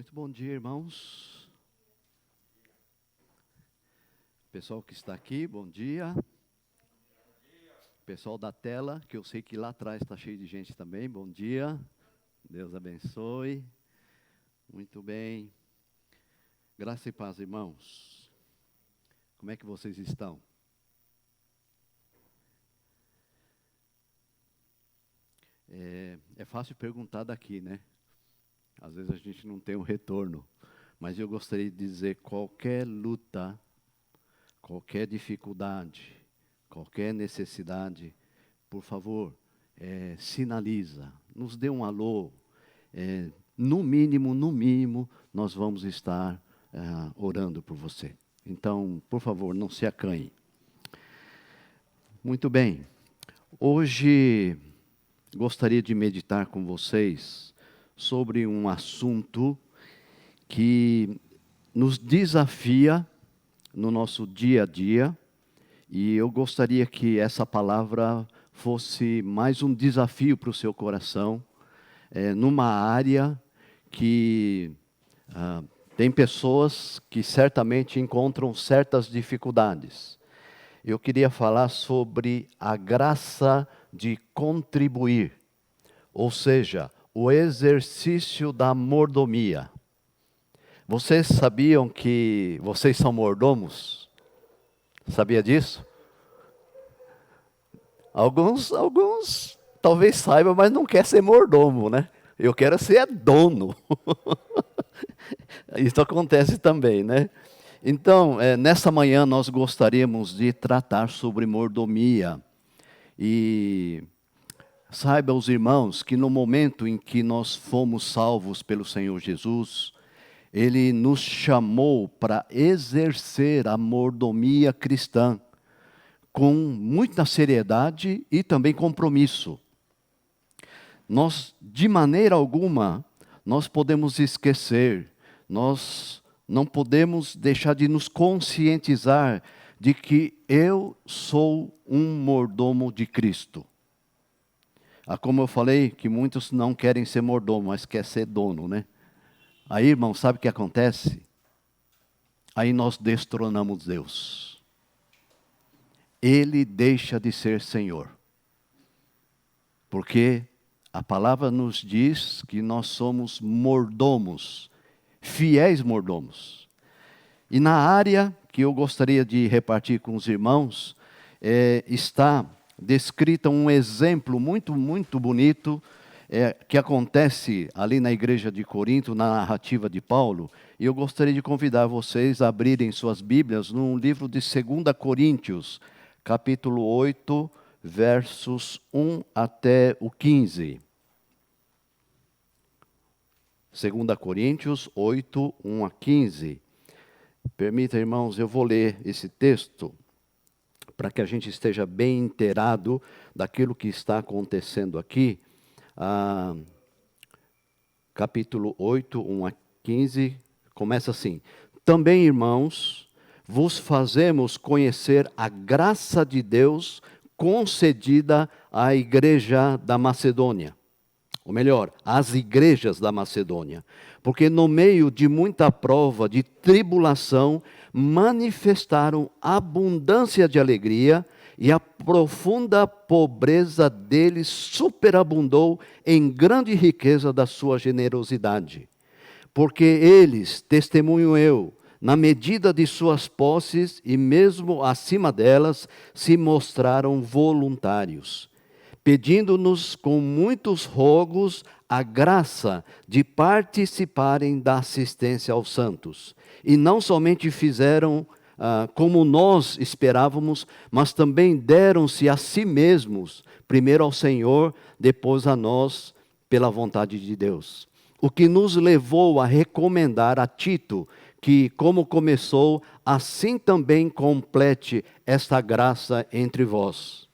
Muito bom dia, irmãos. Pessoal que está aqui, bom dia. Pessoal da tela, que eu sei que lá atrás está cheio de gente também, bom dia. Deus abençoe. Muito bem. Graça e paz, irmãos. Como é que vocês estão? É fácil perguntar daqui, né? Às vezes a gente não tem um retorno. Mas eu gostaria de dizer, qualquer luta, qualquer dificuldade, qualquer necessidade, por favor, sinaliza, nos dê um alô. No mínimo, nós vamos estar orando por você. Então, por favor, não se acanhe. Muito bem. Hoje, gostaria de meditar com vocês sobre um assunto que nos desafia no nosso dia a dia, e eu gostaria que essa palavra fosse mais um desafio para o seu coração, numa área que tem pessoas que certamente encontram certas dificuldades. Eu queria falar sobre a graça de contribuir, ou seja, o exercício da mordomia. Vocês sabiam que vocês são mordomos? Sabia disso? Alguns talvez saibam, mas não quer ser mordomo, né? Eu quero ser dono. Isso acontece também, né? Então, nessa manhã nós gostaríamos de tratar sobre mordomia. E saiba os irmãos que no momento em que nós fomos salvos pelo Senhor Jesus, Ele nos chamou para exercer a mordomia cristã com muita seriedade e também compromisso. Nós, de maneira alguma, nós podemos esquecer, nós não podemos deixar de nos conscientizar de que eu sou um mordomo de Cristo. Como eu falei, que muitos não querem ser mordomo, mas querem ser dono, né? Aí, irmão, sabe o que acontece? Aí nós destronamos Deus. Ele deixa de ser Senhor. Porque a palavra nos diz que nós somos mordomos, fiéis mordomos. E na área que eu gostaria de repartir com os irmãos, está descrita um exemplo muito, muito bonito, que acontece ali na igreja de Corinto, na narrativa de Paulo. E eu gostaria de convidar vocês a abrirem suas Bíblias no livro de 2 Coríntios, capítulo 8, versos 1 até o 15. 2 Coríntios 8, 1 a 15. Permita, irmãos, eu vou ler esse texto para que a gente esteja bem inteirado daquilo que está acontecendo aqui. Capítulo 8, 1 a 15, começa assim: Também, irmãos, vos fazemos conhecer a graça de Deus concedida à igreja da Macedônia. Ou melhor, às igrejas da Macedônia. Porque no meio de muita prova, de tribulação, manifestaram abundância de alegria, e a profunda pobreza deles superabundou em grande riqueza da sua generosidade. Porque eles, testemunho eu, na medida de suas posses e mesmo acima delas, se mostraram voluntários, pedindo-nos com muitos rogos a graça de participarem da assistência aos santos. E não somente fizeram como nós esperávamos, mas também deram-se a si mesmos, primeiro ao Senhor, depois a nós, pela vontade de Deus. O que nos levou a recomendar a Tito que, como começou, assim também complete esta graça entre vós.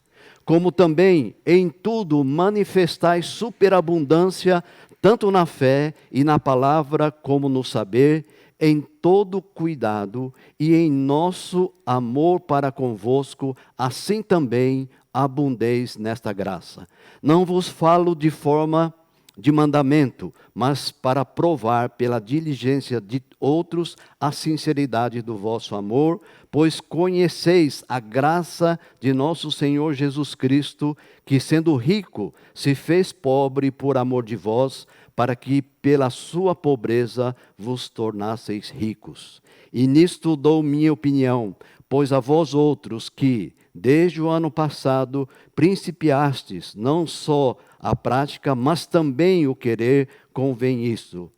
Como também em tudo manifestais superabundância, tanto na fé e na palavra como no saber, em todo cuidado e em nosso amor para convosco, assim também abundeis nesta graça. Não vos falo de forma de mandamento, mas para provar pela diligência de outros a sinceridade do vosso amor, pois conheceis a graça de nosso Senhor Jesus Cristo, que sendo rico, se fez pobre por amor de vós, para que pela sua pobreza vos tornasseis ricos. E nisto dou minha opinião, pois a vós outros que, desde o ano passado, principiastes não só a prática, mas também o querer, convém isto.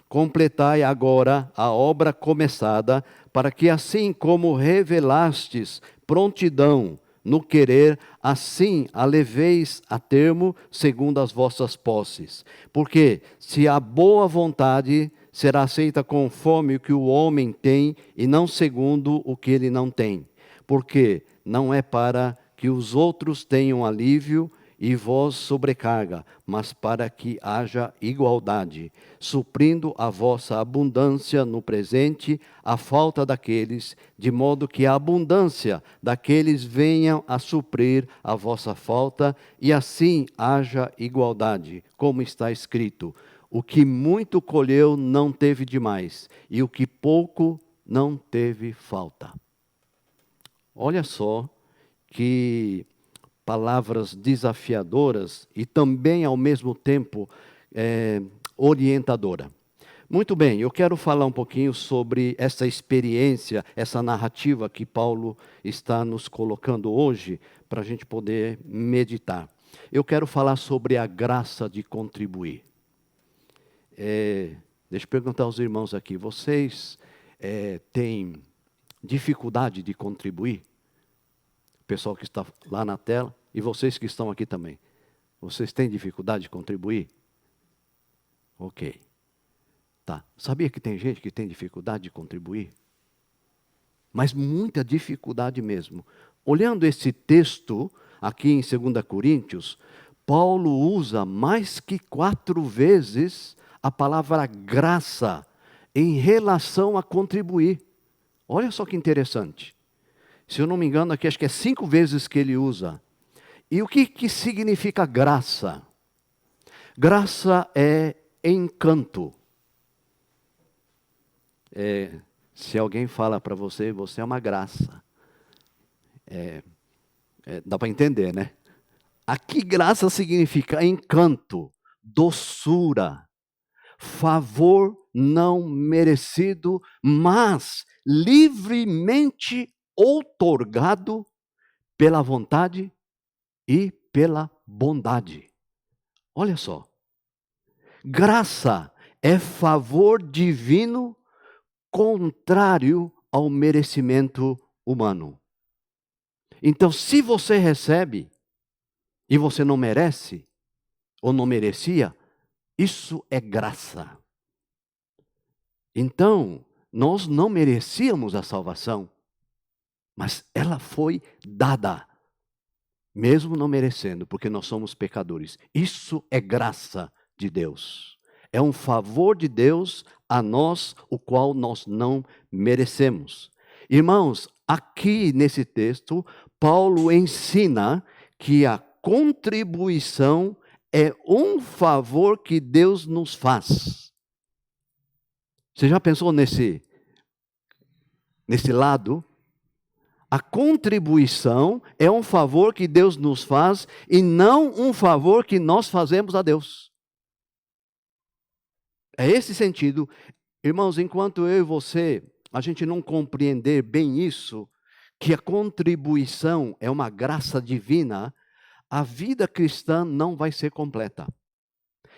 Completai agora a obra começada, para que assim como revelastes prontidão no querer, assim a leveis a termo segundo as vossas posses. Porque se a boa vontade será aceita conforme o que o homem tem e não segundo o que ele não tem. Porque não é para que os outros tenham alívio e vós sobrecarga, mas para que haja igualdade, suprindo a vossa abundância no presente, a falta daqueles, de modo que a abundância daqueles venha a suprir a vossa falta, e assim haja igualdade, como está escrito: o que muito colheu não teve demais, e o que pouco não teve falta. Olha só que palavras desafiadoras e também, ao mesmo tempo, orientadora. Muito bem, eu quero falar um pouquinho sobre essa experiência, essa narrativa que Paulo está nos colocando hoje, para a gente poder meditar. Eu quero falar sobre a graça de contribuir. Deixa eu perguntar aos irmãos aqui, vocês têm dificuldade de contribuir? O pessoal que está lá na tela e vocês que estão aqui também. Vocês têm dificuldade de contribuir? Ok. Tá. Sabia que tem gente que tem dificuldade de contribuir? Mas muita dificuldade mesmo. Olhando esse texto, aqui em 2 Coríntios, Paulo usa mais que 4 vezes a palavra graça em relação a contribuir. Olha só que interessante. Se eu não me engano, aqui acho que é 5 vezes que ele usa. E o que significa graça? Graça é encanto. Se alguém fala para você, você é uma graça. Dá para entender, né? Aqui graça significa encanto, doçura, favor não merecido, mas livremente outorgado pela vontade e pela bondade. Olha só. Graça é favor divino contrário ao merecimento humano. Então, se você recebe e você não merece ou não merecia, isso é graça. Então, nós não merecíamos a salvação, mas ela foi dada, mesmo não merecendo, porque nós somos pecadores. Isso é graça de Deus. É um favor de Deus a nós, o qual nós não merecemos. Irmãos, aqui nesse texto, Paulo ensina que a contribuição é um favor que Deus nos faz. Você já pensou nesse lado? A contribuição é um favor que Deus nos faz e não um favor que nós fazemos a Deus. É esse sentido. Irmãos, enquanto eu e você, a gente não compreender bem isso, que a contribuição é uma graça divina, a vida cristã não vai ser completa.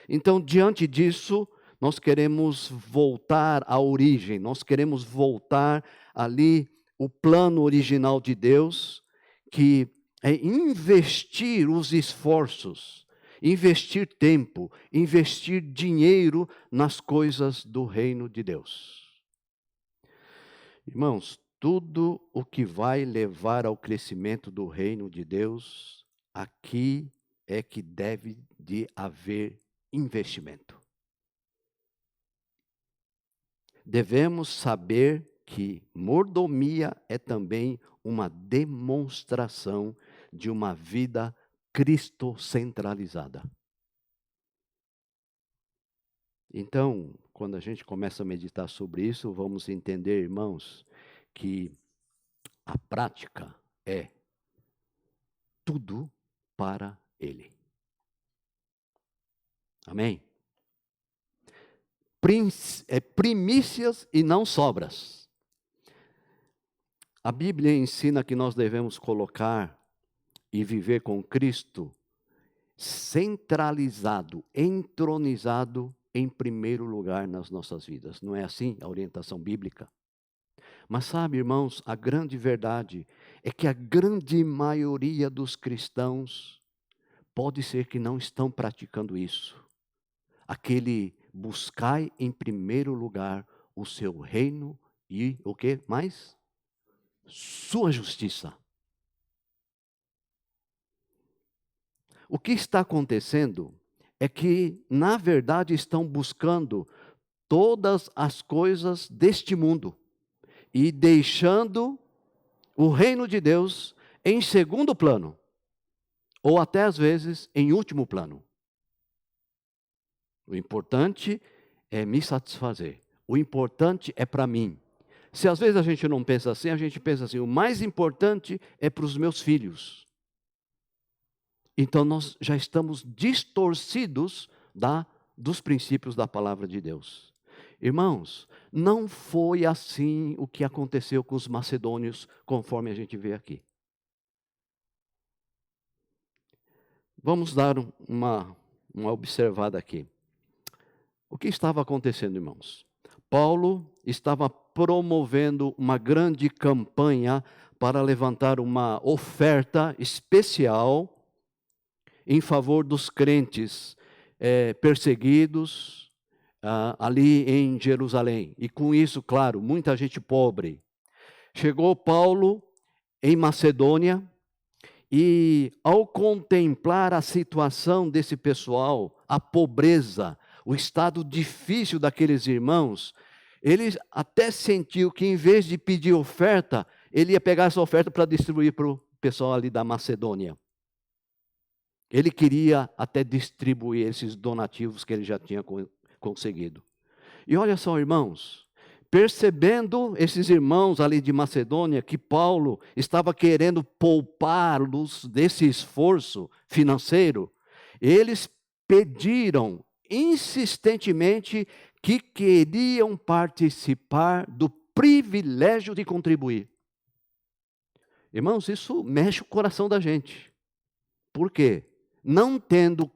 Então, diante disso, nós queremos voltar à origem, nós queremos voltar ali o plano original de Deus, que é investir os esforços, investir tempo, investir dinheiro nas coisas do reino de Deus. Irmãos, tudo o que vai levar ao crescimento do reino de Deus, aqui é que deve de haver investimento. Devemos saber que mordomia é também uma demonstração de uma vida cristocentralizada. Então, quando a gente começa a meditar sobre isso, vamos entender, irmãos, que a prática é tudo para Ele. Amém? Primícias e não sobras. A Bíblia ensina que nós devemos colocar e viver com Cristo centralizado, entronizado em primeiro lugar nas nossas vidas. Não é assim a orientação bíblica? Mas sabe, irmãos, a grande verdade é que a grande maioria dos cristãos pode ser que não estão praticando isso. Aquele buscai em primeiro lugar o seu reino e o que mais? Sua justiça. O que está acontecendo é que, na verdade, estão buscando todas as coisas deste mundo e deixando o reino de Deus em segundo plano, ou até às vezes em último plano. O importante é me satisfazer. O importante é para mim. Se às vezes a gente não pensa assim, a gente pensa assim: o mais importante é para os meus filhos. Então nós já estamos distorcidos dos princípios da palavra de Deus. Irmãos, não foi assim o que aconteceu com os macedônios, conforme a gente vê aqui. Vamos dar uma observada aqui. O que estava acontecendo, irmãos? Paulo estava promovendo uma grande campanha para levantar uma oferta especial em favor dos crentes perseguidos ali em Jerusalém. E com isso, claro, muita gente pobre. Chegou Paulo em Macedônia e, ao contemplar a situação desse pessoal, a pobreza, o estado difícil daqueles irmãos, ele até sentiu que, em vez de pedir oferta, ele ia pegar essa oferta para distribuir para o pessoal ali da Macedônia. Ele queria até distribuir esses donativos que ele já tinha conseguido. E olha só, irmãos, percebendo esses irmãos ali de Macedônia que Paulo estava querendo poupá-los desse esforço financeiro, eles pediram insistentemente que queriam participar do privilégio de contribuir. Irmãos, isso mexe o coração da gente. Por quê? Não tendo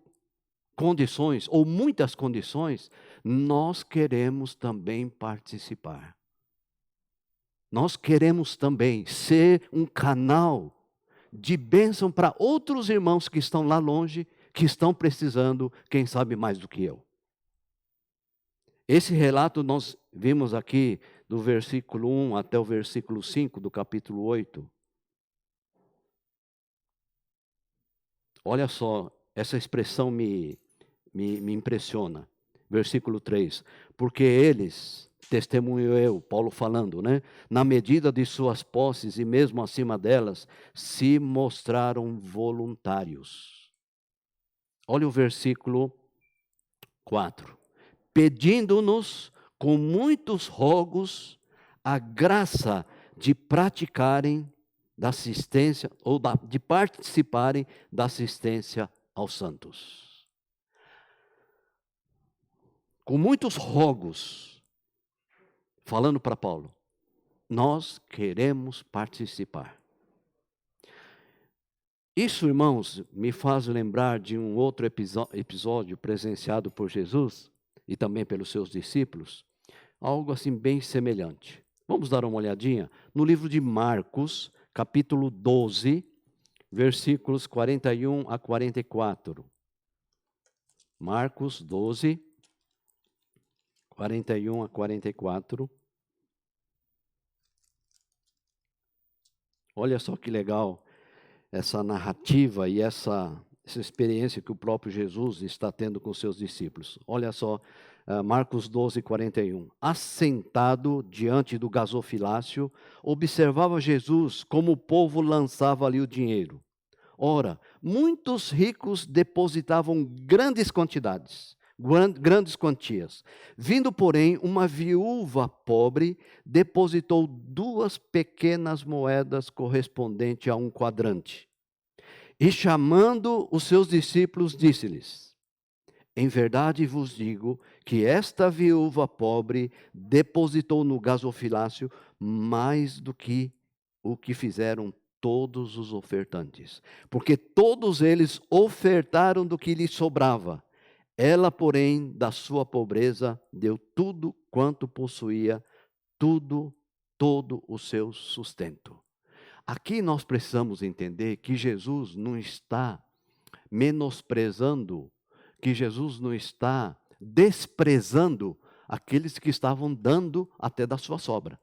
condições, ou muitas condições, nós queremos também participar. Nós queremos também ser um canal de bênção para outros irmãos que estão lá longe, que estão precisando, quem sabe mais do que eu. Esse relato nós vimos aqui do versículo 1 até o versículo 5 do capítulo 8. Olha só, essa expressão me impressiona. Versículo 3. Porque eles, testemunho eu, Paulo falando, né? Na medida de suas posses e mesmo acima delas, se mostraram voluntários. Olha o versículo 4. Pedindo-nos com muitos rogos a graça de praticarem da assistência, ou de participarem da assistência aos santos. Com muitos rogos, falando para Paulo, nós queremos participar. Isso, irmãos, me faz lembrar de um outro episódio presenciado por Jesus e também pelos seus discípulos, algo assim bem semelhante. Vamos dar uma olhadinha no livro de Marcos, capítulo 12, versículos 41 a 44. Marcos 12, 41 a 44. Olha só que legal essa narrativa e essa experiência que o próprio Jesus está tendo com seus discípulos. Olha só, Marcos 12, 41. Assentado diante do gasofilácio, observava Jesus como o povo lançava ali o dinheiro. Ora, muitos ricos depositavam grandes quantidades, grandes quantias. Vindo, porém, uma viúva pobre, depositou 2 pequenas moedas correspondentes a um quadrante. E chamando os seus discípulos, disse-lhes: em verdade vos digo que esta viúva pobre depositou no gasofilácio mais do que o que fizeram todos os ofertantes. Porque todos eles ofertaram do que lhe sobrava. Ela, porém, da sua pobreza, deu tudo quanto possuía, tudo, todo o seu sustento. Aqui nós precisamos entender que Jesus não está menosprezando, que Jesus não está desprezando aqueles que estavam dando até da sua sobra.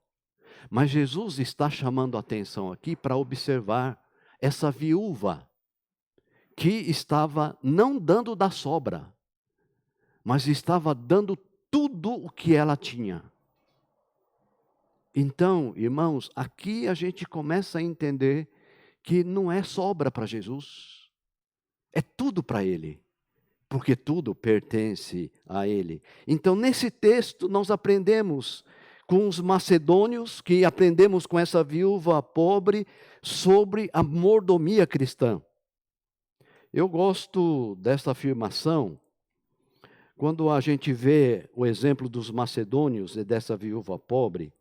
Mas Jesus está chamando a atenção aqui para observar essa viúva que estava não dando da sobra, mas estava dando tudo o que ela tinha. Então, irmãos, aqui a gente começa a entender que não é sobra para Jesus, é tudo para Ele, porque tudo pertence a Ele. Então, nesse texto, nós aprendemos com os macedônios, que aprendemos com essa viúva pobre, sobre a mordomia cristã. Eu gosto dessa afirmação, quando a gente vê o exemplo dos macedônios e dessa viúva pobre.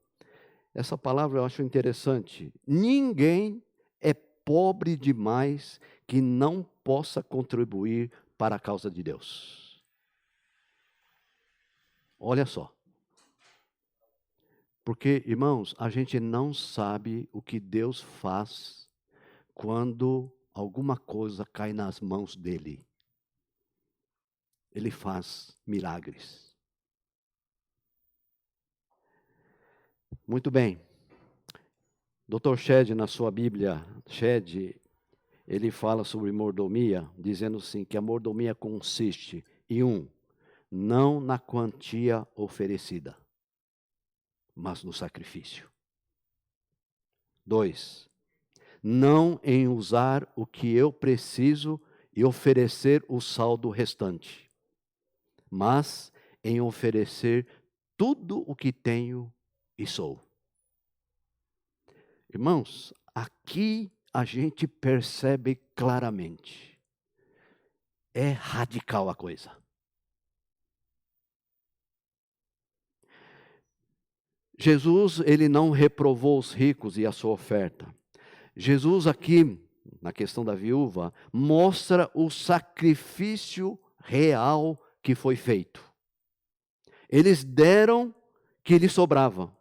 Essa palavra eu acho interessante. Ninguém é pobre demais que não possa contribuir para a causa de Deus. Olha só. Porque, irmãos, a gente não sabe o que Deus faz quando alguma coisa cai nas mãos dele. Ele faz milagres. Muito bem. Dr. Shedd, na sua Bíblia, Shedd, ele fala sobre mordomia, dizendo assim, que a mordomia consiste em não na quantia oferecida, mas no sacrifício. 2, não em usar o que eu preciso e oferecer o saldo restante, mas em oferecer tudo o que tenho e sou. Irmãos, aqui a gente percebe claramente, é radical a coisa. Jesus, ele não reprovou os ricos e a sua oferta. Jesus aqui, na questão da viúva, mostra o sacrifício real que foi feito. Eles deram que lhe sobrava,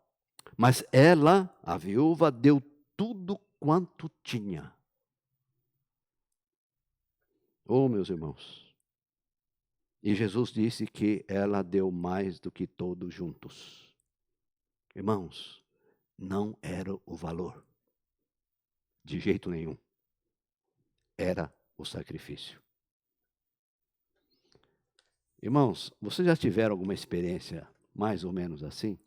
mas ela, a viúva, deu tudo quanto tinha. Oh, meus irmãos. E Jesus disse que ela deu mais do que todos juntos. Irmãos, não era o valor. De jeito nenhum. Era o sacrifício. Irmãos, vocês já tiveram alguma experiência mais ou menos assim?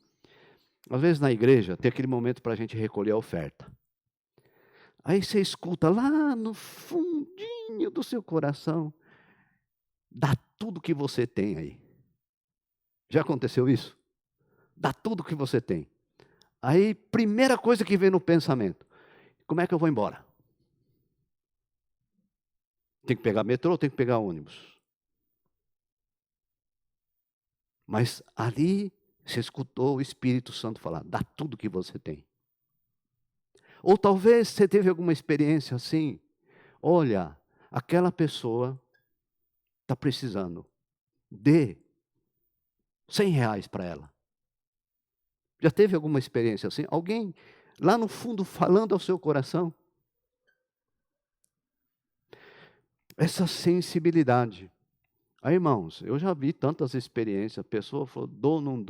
Às vezes na igreja tem aquele momento para a gente recolher a oferta. Aí você escuta lá no fundinho do seu coração, dá tudo que você tem aí. Já aconteceu isso? Dá tudo que você tem. Aí, primeira coisa que vem no pensamento, como é que eu vou embora? Tem que pegar metrô, tem que pegar ônibus. Mas ali você escutou o Espírito Santo falar, dá tudo que você tem. Ou talvez você teve alguma experiência assim, olha, aquela pessoa está precisando, dê R$100 para ela. Já teve alguma experiência assim? Alguém lá no fundo falando ao seu coração? Essa sensibilidade. Aí, irmãos, eu já vi tantas experiências, a pessoa falou, dou, não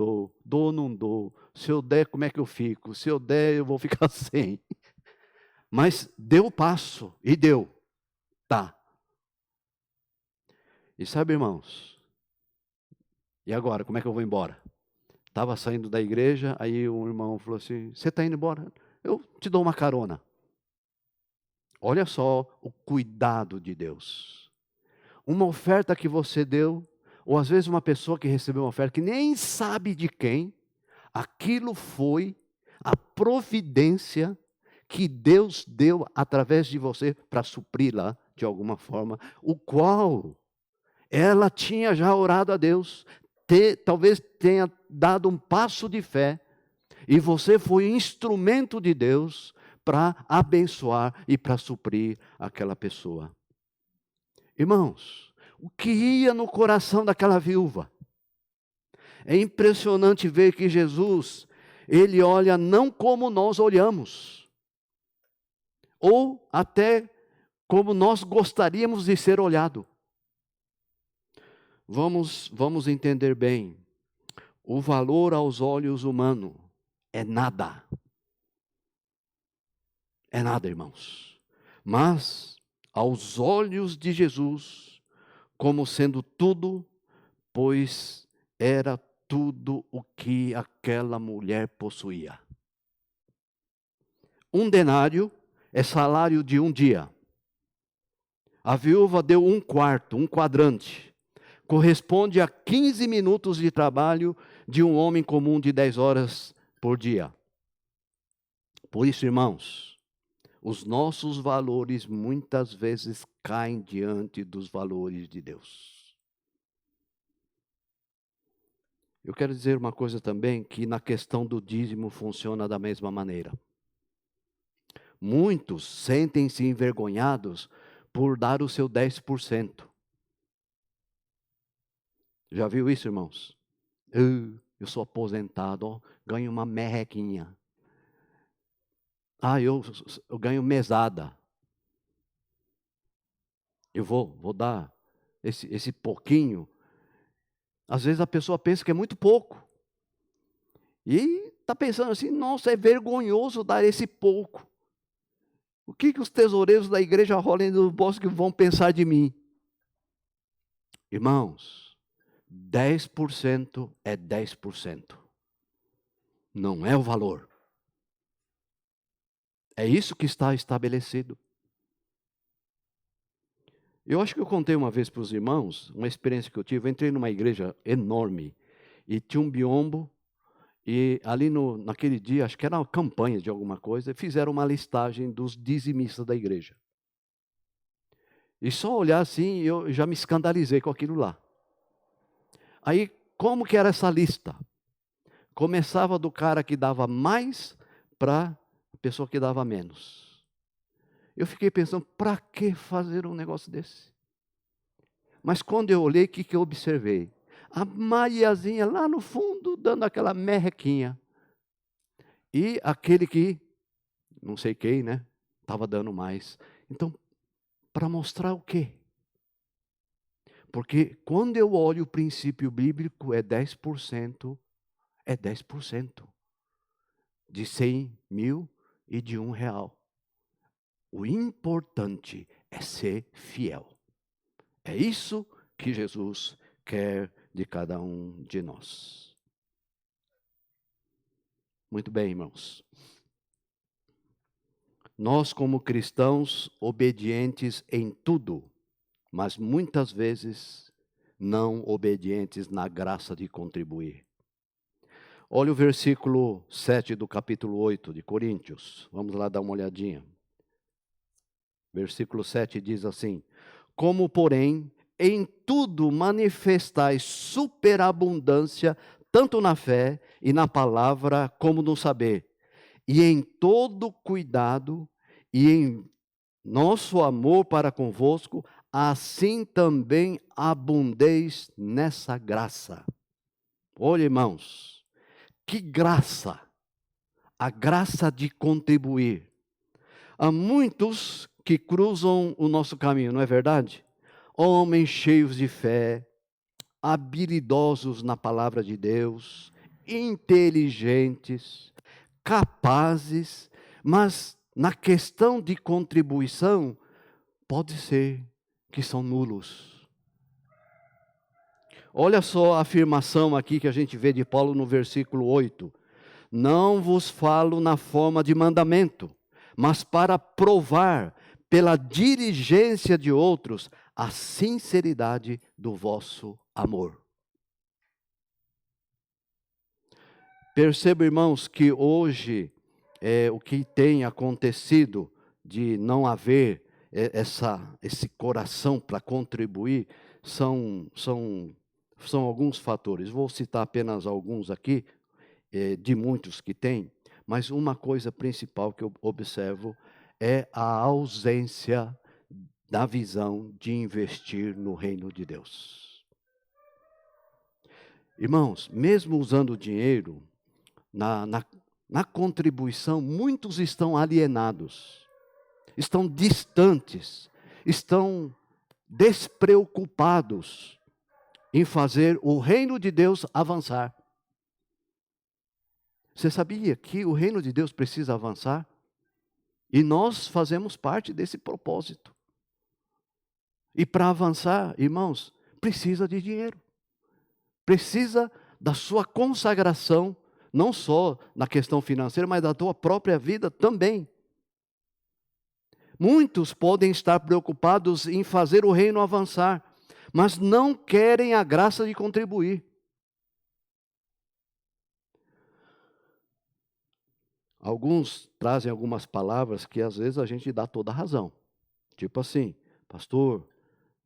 dou, se eu der, como é que eu fico? Se eu der, eu vou ficar sem. Mas deu o passo, e deu, tá. E sabe, irmãos, e agora, como é que eu vou embora? Estava saindo da igreja, aí um irmão falou assim, você está indo embora? Eu te dou uma carona. Olha só o cuidado de Deus. Uma oferta que você deu, ou às vezes uma pessoa que recebeu uma oferta que nem sabe de quem, aquilo foi a providência que Deus deu através de você para supri-la de alguma forma, o qual ela tinha já orado a Deus, talvez tenha dado um passo de fé, e você foi instrumento de Deus para abençoar e para suprir aquela pessoa. Irmãos, o que ia no coração daquela viúva? É impressionante ver que Jesus, ele olha não como nós olhamos, ou até como nós gostaríamos de ser olhado. Vamos entender bem. O valor aos olhos humanos é nada. É nada, irmãos. Mas, aos olhos de Jesus, como sendo tudo, pois era tudo o que aquela mulher possuía. Um denário é salário de um dia. A viúva deu um quarto, um quadrante. Corresponde a 15 minutos de trabalho de um homem comum de 10 horas por dia. Por isso, irmãos, os nossos valores muitas vezes caem diante dos valores de Deus. Eu quero dizer uma coisa também, que na questão do dízimo funciona da mesma maneira. Muitos sentem-se envergonhados por dar o seu 10%. Já viu isso, irmãos? Eu sou aposentado, ganho uma merrequinha. Eu ganho mesada. Eu vou dar esse pouquinho. Às vezes a pessoa pensa que é muito pouco. E está pensando assim, nossa, é vergonhoso dar esse pouco. O que os tesoureiros da igreja rolem no bosque vão pensar de mim? Irmãos, 10% é 10%. Não é o valor. É isso que está estabelecido. Eu acho que eu contei uma vez para os irmãos, uma experiência que eu tive. Eu entrei numa igreja enorme e tinha um biombo. E ali naquele dia, acho que era uma campanha de alguma coisa, fizeram uma listagem dos dizimistas da igreja. E só olhar assim, eu já me escandalizei com aquilo lá. Aí, como que era essa lista? Começava do cara que dava mais para a pessoa que dava menos. Eu fiquei pensando, para que fazer um negócio desse? Mas quando eu olhei, o que eu observei? A Mariazinha lá no fundo, dando aquela merrequinha. E aquele que, não sei quem, né? Estava dando mais. Então, para mostrar o quê? Porque quando eu olho o princípio bíblico, é 10%, é 10%. De 100 mil e de R$1. O importante é ser fiel. É isso que Jesus quer de cada um de nós. Muito bem, irmãos. Nós, como cristãos, obedientes em tudo, mas muitas vezes não obedientes na graça de contribuir. Olha o versículo 7 do capítulo 8 de Coríntios. Vamos lá dar uma olhadinha. Versículo 7 diz assim: como, porém, em tudo manifestais superabundância, tanto na fé e na palavra, como no saber, e em todo cuidado, e em nosso amor para convosco, assim também abundeis nessa graça. Olha, irmãos, que graça! A graça de contribuir. Há muitos que cruzam o nosso caminho, não é verdade? Homens cheios de fé, habilidosos na palavra de Deus, inteligentes, capazes, mas na questão de contribuição, pode ser que são nulos. Olha só a afirmação aqui que a gente vê de Paulo no versículo 8. Não vos falo na forma de mandamento, mas para provar pela diligência de outros a sinceridade do vosso amor. Perceba, irmãos, que hoje o que tem acontecido de não haver esse coração para contribuir são alguns fatores. Vou citar apenas alguns aqui, de muitos que tem, mas uma coisa principal que eu observo é a ausência da visão de investir no reino de Deus. Irmãos, mesmo usando o dinheiro, na contribuição, muitos estão alienados, estão distantes, estão despreocupados em fazer o reino de Deus avançar. Você sabia que o reino de Deus precisa avançar? E nós fazemos parte desse propósito. E para avançar, irmãos, precisa de dinheiro. Precisa da sua consagração, não só na questão financeira, mas da tua própria vida também. Muitos podem estar preocupados em fazer o reino avançar, mas não querem a graça de contribuir. Alguns trazem algumas palavras que às vezes a gente dá toda a razão. Tipo assim, pastor,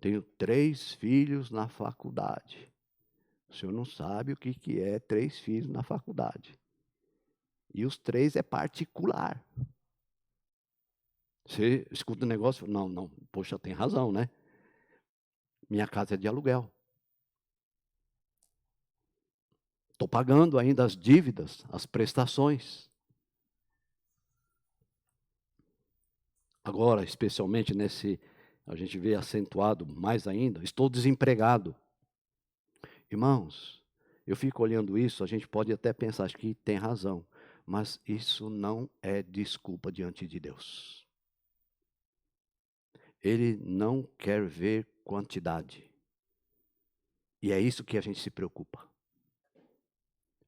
tenho 3 filhos na faculdade. O senhor não sabe o que é 3 filhos na faculdade. E os 3 é particular. Você escuta o negócio, não, poxa, tem razão, né? Minha casa é de aluguel. Estou pagando ainda as dívidas, as prestações. Agora, especialmente a gente vê acentuado mais ainda, estou desempregado. Irmãos, eu fico olhando isso, a gente pode até pensar que tem razão, mas isso não é desculpa diante de Deus. Ele não quer ver quantidade. E é isso que a gente se preocupa.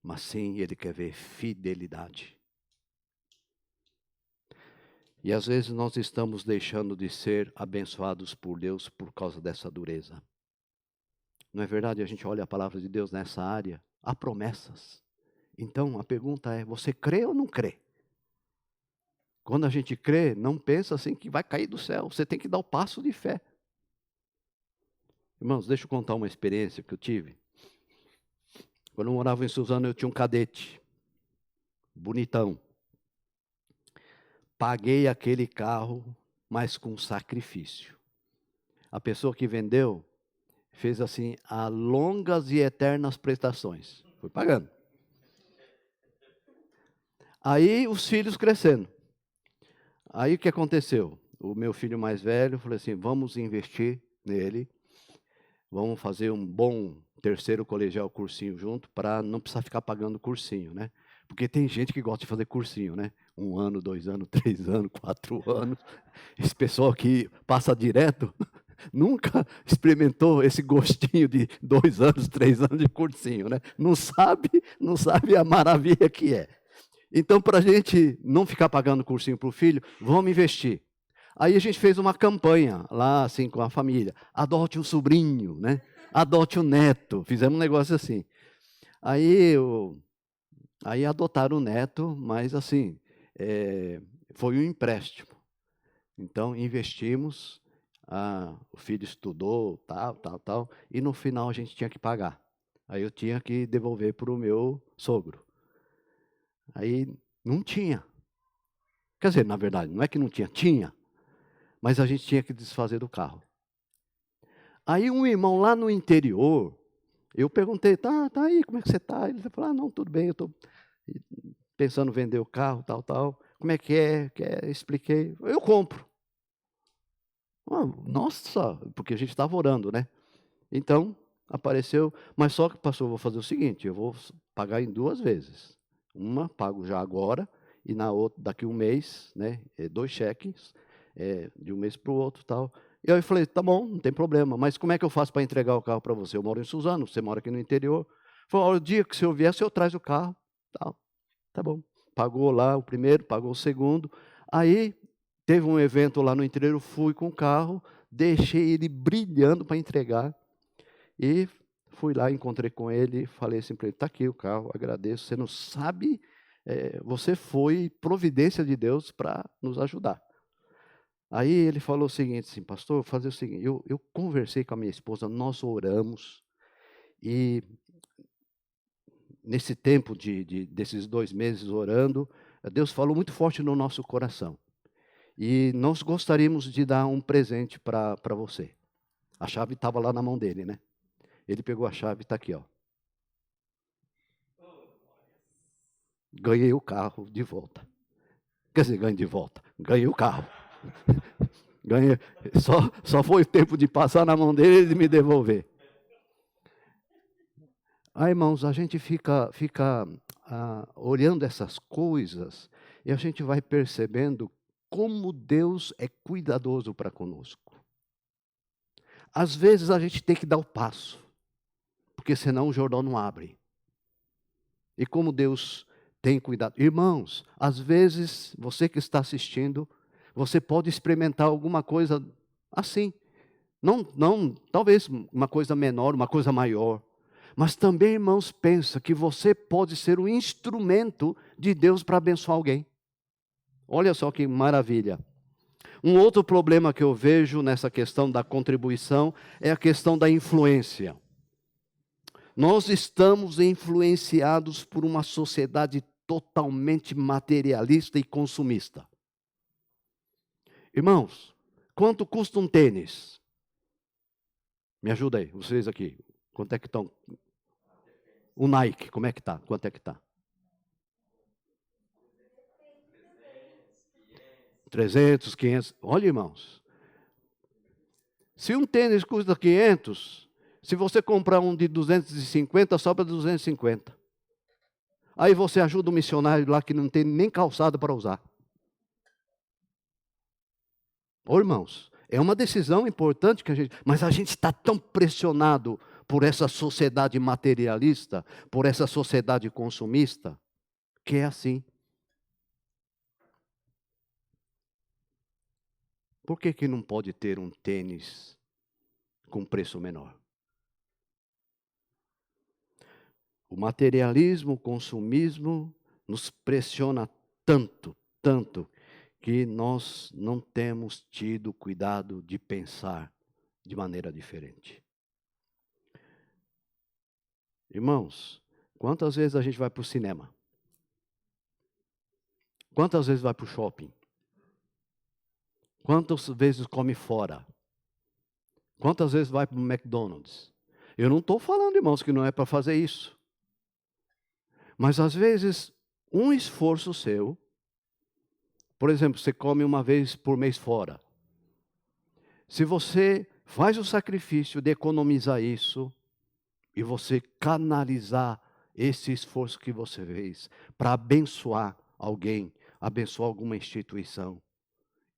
Mas sim, Ele quer ver fidelidade. E às vezes nós estamos deixando de ser abençoados por Deus por causa dessa dureza. Não é verdade? A gente olha a palavra de Deus nessa área, há promessas. Então a pergunta é, você crê ou não crê? Quando a gente crê, não pensa assim que vai cair do céu. Você tem que dar o passo de fé. Irmãos, deixa eu contar uma experiência que eu tive. Quando eu morava em Suzano, eu tinha um cadete. Bonitão. Paguei aquele carro, mas com sacrifício. A pessoa que vendeu fez assim, a longas e eternas prestações. Fui pagando. Aí os filhos crescendo. Aí o que aconteceu? O meu filho mais velho falou assim, vamos investir nele. Vamos fazer um bom terceiro colegial cursinho junto, para não precisar ficar pagando cursinho, né? Porque tem gente que gosta de fazer cursinho, né? 1 ano, 2 anos, 3 anos, 4 anos. Esse pessoal que passa direto, nunca experimentou esse gostinho de 2 anos, 3 anos de cursinho, né? Não sabe a maravilha que é. Então, para a gente não ficar pagando cursinho para o filho, vamos investir. Aí a gente fez uma campanha lá, assim, com a família. Adote um sobrinho, né? Adote um neto. Fizemos um negócio assim. Aí adotaram o neto, mas assim, foi um empréstimo. Então, investimos, o filho estudou, tal, e no final a gente tinha que pagar. Aí eu tinha que devolver para o meu sogro. Aí não tinha. Quer dizer, na verdade, não é que não tinha, tinha. Mas a gente tinha que desfazer do carro. Aí um irmão lá no interior, eu perguntei, tá aí, como é que você está? Ele falou, não, tudo bem, eu estou pensando em vender o carro, tal. Como é que é? Expliquei, eu compro. Nossa, porque a gente estava orando, né? Então, apareceu, mas só que, pastor, eu vou fazer o seguinte, eu vou pagar em 2 vezes. Uma, pago já agora, e na outra, daqui 1 mês, né? 2 cheques, de um mês para o outro, tal. E aí eu falei, tá bom, não tem problema, mas como é que eu faço para entregar o carro para você? Eu moro em Suzano, você mora aqui no interior. Falou, o dia que o senhor vier, o senhor traz o carro, tal. Tá bom. Pagou lá o primeiro, pagou o segundo. Aí teve um evento lá no interior, eu fui com o carro, deixei ele brilhando para entregar. E fui lá, encontrei com ele, falei assim para ele, está aqui o carro, agradeço. Você não sabe, você foi providência de Deus para nos ajudar. Aí ele falou o seguinte, assim, pastor, vou fazer o seguinte, eu conversei com a minha esposa, nós oramos, e nesse tempo desses 2 meses orando, Deus falou muito forte no nosso coração. E nós gostaríamos de dar um presente para você. A chave estava lá na mão dele, né? Ele pegou a chave e está aqui, ó. Ganhei o carro de volta. Quer dizer, ganhei de volta. Ganhei o carro. Ganhei. Só foi o tempo de passar na mão dele e de me devolver. Aí, irmãos, a gente fica olhando essas coisas e a gente vai percebendo como Deus é cuidadoso para conosco. Às vezes a gente tem que dar o passo, porque senão o Jordão não abre. E como Deus tem cuidado. Irmãos, às vezes, você que está assistindo, você pode experimentar alguma coisa assim. Não, talvez uma coisa menor, uma coisa maior. Mas também, irmãos, pensa que você pode ser um instrumento de Deus para abençoar alguém. Olha só que maravilha. Um outro problema que eu vejo nessa questão da contribuição é a questão da influência. Nós estamos influenciados por uma sociedade totalmente materialista e consumista. Irmãos, quanto custa um tênis? Me ajuda aí, vocês aqui. Quanto é que estão? O Nike, como é que está? Quanto é que está? 300, 500. Olha, irmãos. Se um tênis custa 500, se você comprar um de 250, sobra 250. Aí você ajuda um missionário lá que não tem nem calçado para usar. Ô, irmãos, é uma decisão importante que mas a gente está tão pressionado por essa sociedade materialista, por essa sociedade consumista, que é assim. Por que não pode ter um tênis com preço menor? O materialismo, o consumismo nos pressiona tanto, que nós não temos tido cuidado de pensar de maneira diferente. Irmãos, quantas vezes a gente vai para o cinema? Quantas vezes vai para o shopping? Quantas vezes come fora? Quantas vezes vai para o McDonald's? Eu não estou falando, irmãos, que não é para fazer isso. Mas às vezes, um esforço seu, por exemplo, você come uma vez por mês fora. Se você faz o sacrifício de economizar isso, e você canalizar esse esforço que você fez para abençoar alguém, abençoar alguma instituição,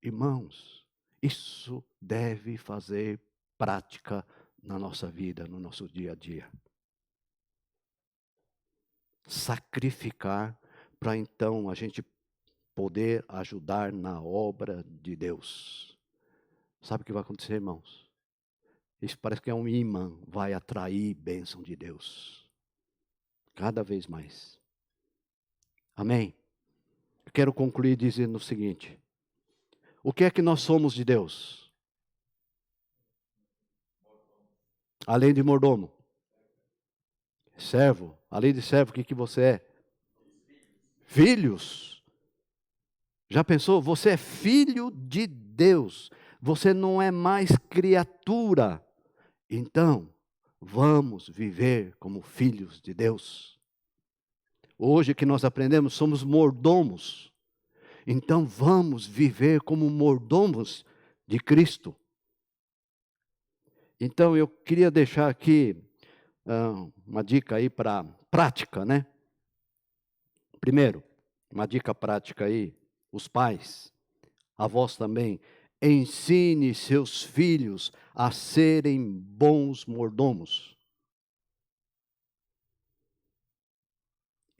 irmãos, isso deve fazer prática na nossa vida, no nosso dia a dia. Sacrificar para então a gente poder ajudar na obra de Deus. Sabe o que vai acontecer, irmãos? Isso parece que é um imã, vai atrair bênção de Deus. Cada vez mais. Amém? Eu quero concluir dizendo o seguinte. O que é que nós somos de Deus? Além de mordomo. Servo. Além de servo, o que você é? Filhos. Já pensou? Você é filho de Deus. Você não é mais criatura. Então, vamos viver como filhos de Deus. Hoje que nós aprendemos, somos mordomos. Então, vamos viver como mordomos de Cristo. Então, eu queria deixar aqui uma dica aí para prática, né? Primeiro, uma dica prática aí, os pais, avós também, ensine seus filhos a serem bons mordomos.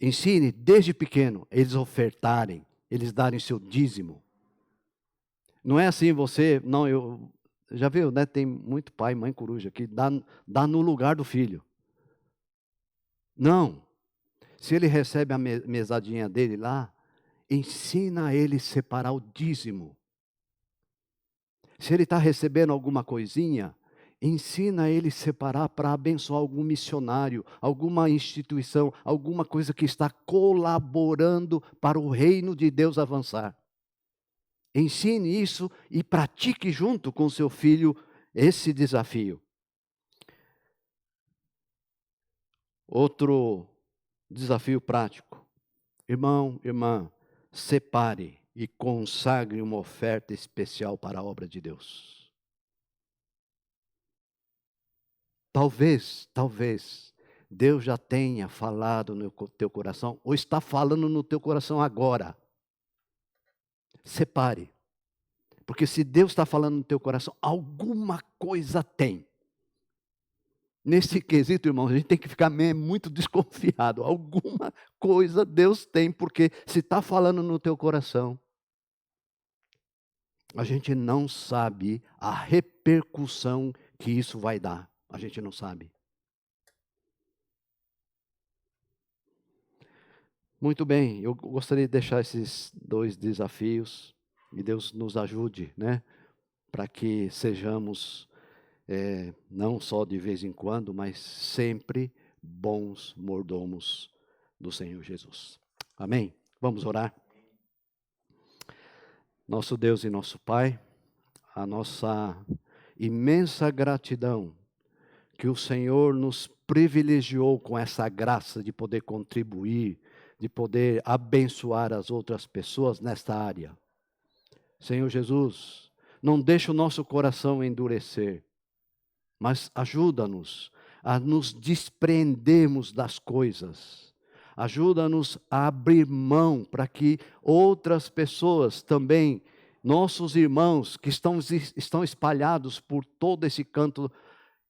Ensine desde pequeno eles ofertarem, eles darem seu dízimo. Não é assim você, não, já viu, né? Tem muito pai, mãe coruja que dá no lugar do filho. Não. Se ele recebe a mesadinha dele lá, ensina ele a separar o dízimo. Se ele está recebendo alguma coisinha, ensina ele a separar para abençoar algum missionário, alguma instituição, alguma coisa que está colaborando para o reino de Deus avançar. Ensine isso e pratique junto com seu filho esse desafio. Outro desafio prático. Irmão, irmã, separe e consagre uma oferta especial para a obra de Deus. Talvez, Deus já tenha falado no teu coração, ou está falando no teu coração agora. Separe. Porque se Deus está falando no teu coração, alguma coisa tem. Nesse quesito, irmão, a gente tem que ficar muito desconfiado. Alguma coisa Deus tem, porque se está falando no teu coração, a gente não sabe a repercussão que isso vai dar. A gente não sabe. Muito bem, eu gostaria de deixar esses dois desafios e Deus nos ajude, né? Para que sejamos, não só de vez em quando, mas sempre bons mordomos do Senhor Jesus. Amém? Vamos orar? Nosso Deus e nosso Pai, a nossa imensa gratidão que o Senhor nos privilegiou com essa graça de poder contribuir, de poder abençoar as outras pessoas nesta área. Senhor Jesus, não deixe o nosso coração endurecer, mas ajuda-nos a nos desprendermos das coisas. Ajuda-nos a abrir mão para que outras pessoas também, nossos irmãos que estão espalhados por todo esse canto,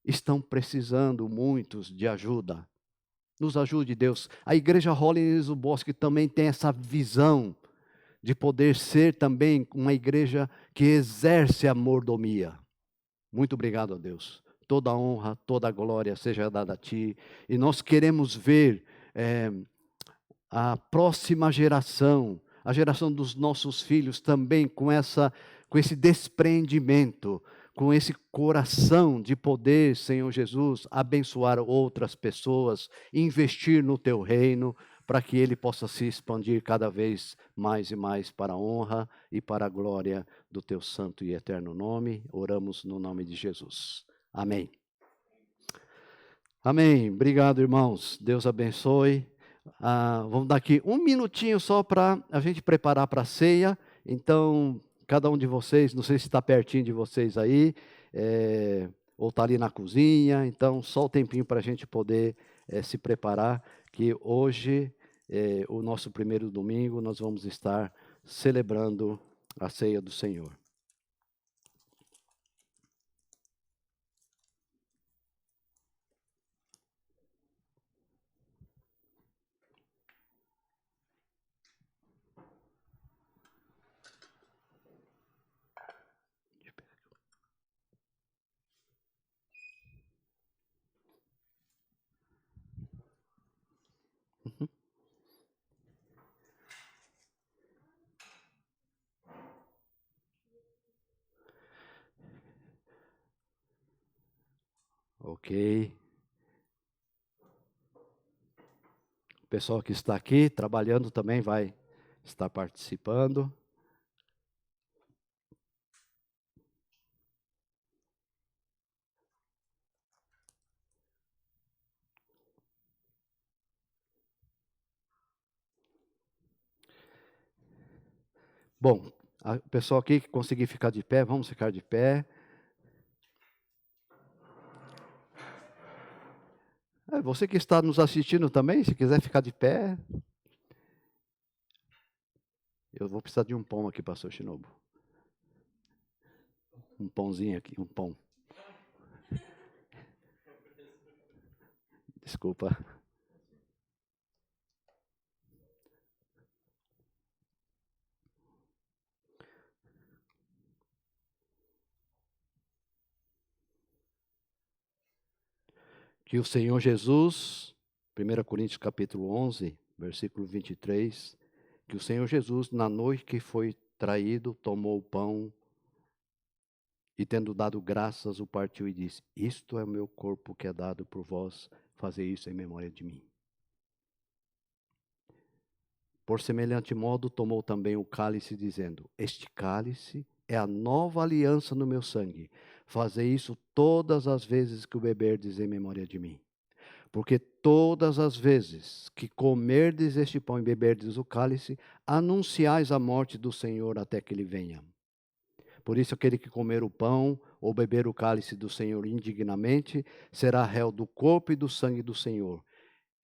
estão precisando muitos de ajuda. Nos ajude, Deus. A Igreja Holiness do Bosque também tem essa visão de poder ser também uma igreja que exerce a mordomia. Muito obrigado a Deus. Toda a honra, toda a glória seja dada a Ti. E nós queremos ver a próxima geração, a geração dos nossos filhos também com esse desprendimento, com esse coração de poder, Senhor Jesus, abençoar outras pessoas, investir no Teu reino, para que ele possa se expandir cada vez mais e mais para a honra e para a glória do Teu santo e eterno nome. Oramos no nome de Jesus. Amém. Amém. Obrigado, irmãos. Deus abençoe. Vamos dar aqui um minutinho só para a gente preparar para a ceia. Então, cada um de vocês, não sei se está pertinho de vocês aí, ou está ali na cozinha. Então, só o tempinho para a gente poder se preparar, que hoje, o nosso primeiro domingo, nós vamos estar celebrando a ceia do Senhor. Ok. O pessoal que está aqui trabalhando também vai estar participando. Bom, o pessoal aqui que conseguir ficar de pé, vamos ficar de pé. Você que está nos assistindo também, se quiser ficar de pé. Eu vou precisar de um pão aqui, pastor Shinobu. Um pãozinho aqui, um pão. Desculpa. Que o Senhor Jesus, 1 Coríntios capítulo 11, versículo 23, que o Senhor Jesus, na noite que foi traído, tomou o pão e, tendo dado graças, o partiu e disse: isto é o meu corpo que é dado por vós, fazei isso em memória de mim. Por semelhante modo, tomou também o cálice, dizendo: este cálice é a nova aliança no meu sangue. Fazei isso todas as vezes que o beberdes em memória de mim. Porque todas as vezes que comerdes este pão e beberdes o cálice, anunciais a morte do Senhor até que ele venha. Por isso, aquele que comer o pão ou beber o cálice do Senhor indignamente, será réu do corpo e do sangue do Senhor.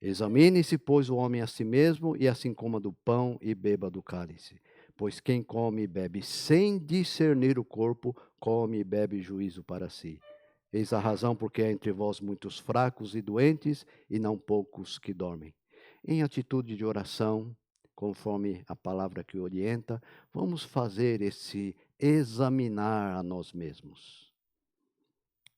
Examine-se, pois, o homem a si mesmo, e assim coma do pão e beba do cálice. Pois quem come e bebe sem discernir o corpo, come e bebe juízo para si. Eis a razão porque há entre vós muitos fracos e doentes, e não poucos que dormem. Em atitude de oração, conforme a palavra que orienta, vamos fazer esse examinar a nós mesmos.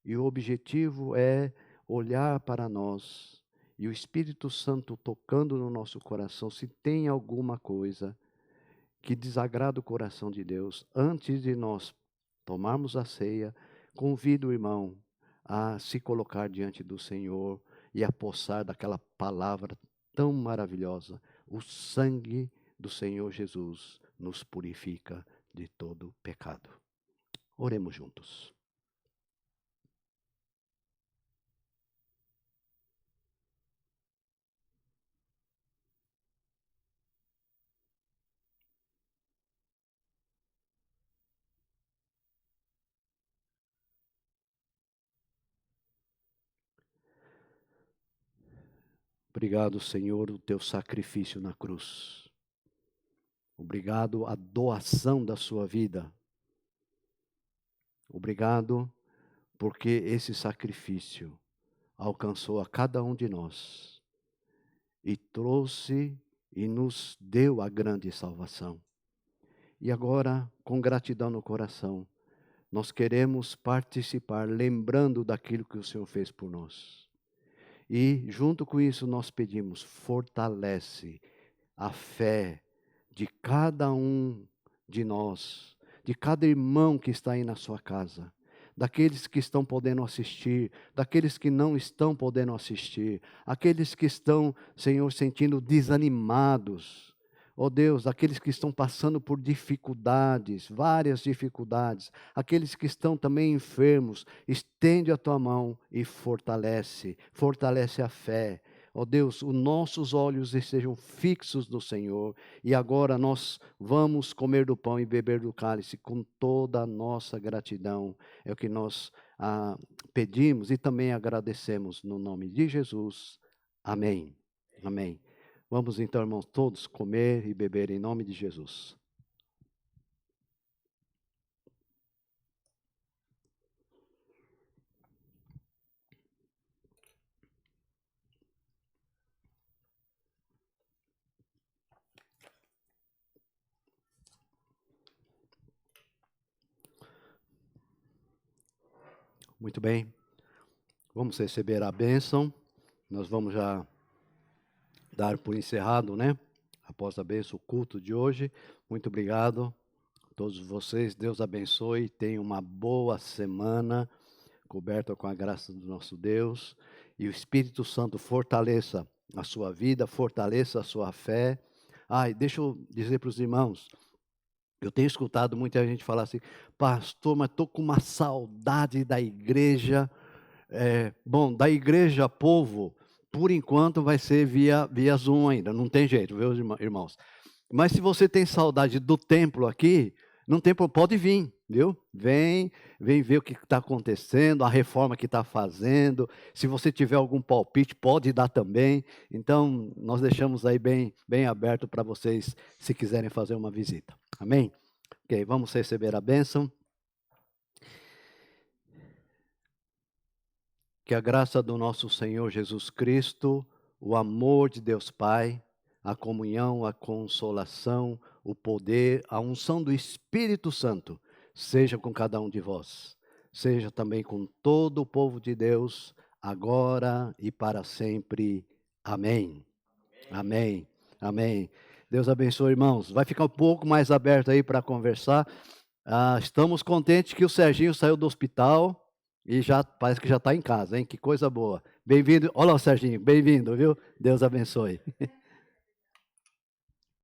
E o objetivo é olhar para nós e o Espírito Santo tocando no nosso coração, se tem alguma coisa que desagrada o coração de Deus, antes de nós tomarmos a ceia, convido o irmão a se colocar diante do Senhor e a possar daquela palavra tão maravilhosa. O sangue do Senhor Jesus nos purifica de todo pecado. Oremos juntos. Obrigado, Senhor, o teu sacrifício na cruz. Obrigado a doação da sua vida. Obrigado porque esse sacrifício alcançou a cada um de nós e trouxe e nos deu a grande salvação. E agora, com gratidão no coração, nós queremos participar, lembrando daquilo que o Senhor fez por nós. E, junto com isso, nós pedimos, fortalece a fé de cada um de nós, de cada irmão que está aí na sua casa, daqueles que estão podendo assistir, daqueles que não estão podendo assistir, aqueles que estão, Senhor, sentindo desanimados. Ó Deus, aqueles que estão passando por dificuldades, várias dificuldades, aqueles que estão também enfermos, estende a tua mão e fortalece a fé. Ó Deus, os nossos olhos estejam fixos no Senhor, e agora nós vamos comer do pão e beber do cálice com toda a nossa gratidão. É o que nós pedimos e também agradecemos no nome de Jesus. Amém. Amém. Vamos então, irmãos, todos comer e beber em nome de Jesus. Muito bem. Vamos receber a bênção. Nós vamos já dar por encerrado, né? Após a bênção, o culto de hoje. Muito obrigado a todos vocês. Deus abençoe. Tenham uma boa semana, coberta com a graça do nosso Deus. E o Espírito Santo fortaleça a sua vida, fortaleça a sua fé. E deixa eu dizer para os irmãos, eu tenho escutado muita gente falar assim, pastor, mas estou com uma saudade da igreja. Bom, da igreja povo, por enquanto vai ser via Zoom ainda, não tem jeito, viu, irmãos? Mas se você tem saudade do templo aqui, no templo pode vir, viu? Vem ver o que está acontecendo, a reforma que está fazendo. Se você tiver algum palpite, pode dar também. Então, nós deixamos aí bem aberto para vocês, se quiserem fazer uma visita. Amém? Ok, vamos receber a bênção. Que a graça do nosso Senhor Jesus Cristo, o amor de Deus Pai, a comunhão, a consolação, o poder, a unção do Espírito Santo, seja com cada um de vós. Seja também com todo o povo de Deus, agora e para sempre. Amém. Amém. Amém. Deus abençoe, irmãos. Vai ficar um pouco mais aberto aí para conversar. Estamos contentes que o Serginho saiu do hospital e já parece que já está em casa, hein? Que coisa boa. Bem-vindo. Olha lá o Serginho, bem-vindo, viu? Deus abençoe.